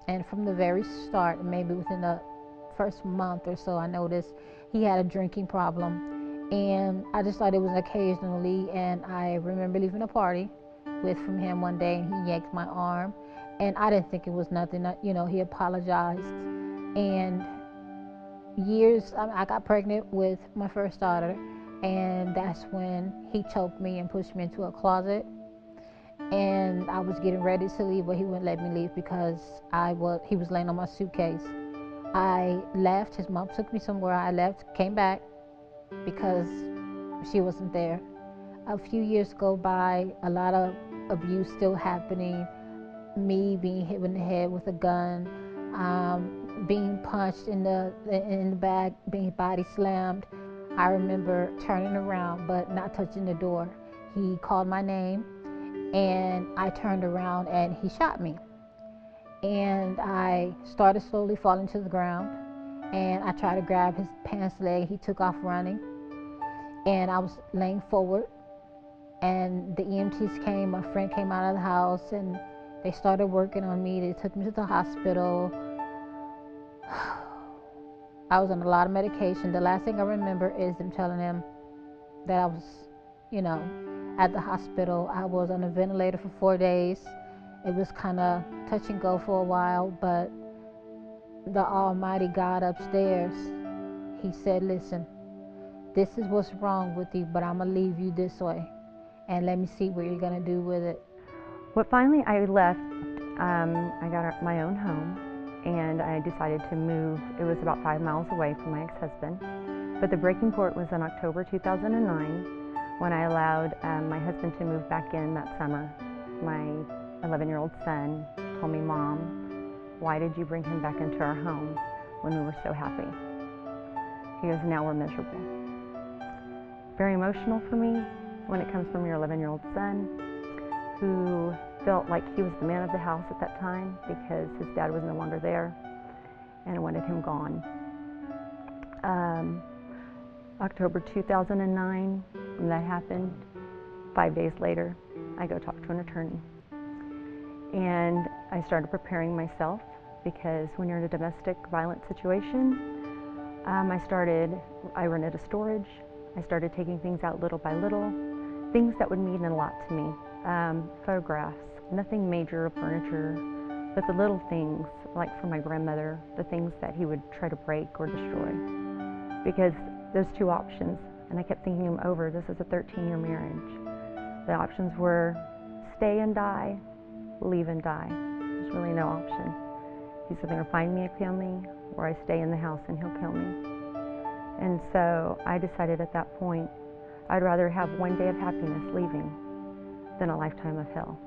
And from the very start, maybe within the first month or so, I noticed he had a drinking problem. And I just thought it was occasionally. And I remember leaving a party from him one day, and he yanked my arm. And I didn't think it was nothing. He apologized. And I got pregnant with my first daughter. And that's when he choked me and pushed me into a closet. And I was getting ready to leave, but he wouldn't let me leave because he was laying on my suitcase. I left. His mom took me somewhere. I left, came back because she wasn't there. A few years go by, a lot of abuse still happening. Me being hit in the head with a gun, being punched in the back, being body slammed. I remember turning around but not touching the door. He called my name, and I turned around and he shot me. And I started slowly falling to the ground, and I tried to grab his pants leg. He took off running, and I was laying forward, and the EMTs came. My friend came out of the house, and they started working on me. They took me to the hospital. I was on a lot of medication. The last thing I remember is them telling him that I was, at the hospital. I was on a ventilator for 4 days. It was kind of touch and go for a while, but the Almighty God upstairs, he said, listen, this is what's wrong with you, but I'm going to leave you this way, and let me see what you're going to do with it. Well, finally I left. I got my own home, and I decided to move. It was about 5 miles away from my ex-husband, but the breaking point was in October 2009 when I allowed my husband to move back in that summer. My 11-year-old son told me, Mom, why did you bring him back into our home when we were so happy? He goes, now we're miserable. Very emotional for me when it comes from your 11-year-old son, who felt like he was the man of the house at that time because his dad was no longer there, and I wanted him gone. October 2009, when that happened, 5 days later, I go talk to an attorney. And I started preparing myself because when you're in a domestic violence situation, I rented a storage. I started taking things out little by little, things that would mean a lot to me. Photographs, nothing major, furniture, but the little things, like for my grandmother, the things that he would try to break or destroy. Because there's two options, and I kept thinking them over. This is a 13-year marriage. The options were stay and die, leave and die. There's really no option. He's either going to find me and kill me, or I stay in the house and he'll kill me. And so I decided at that point, I'd rather have one day of happiness leaving than a lifetime of hell.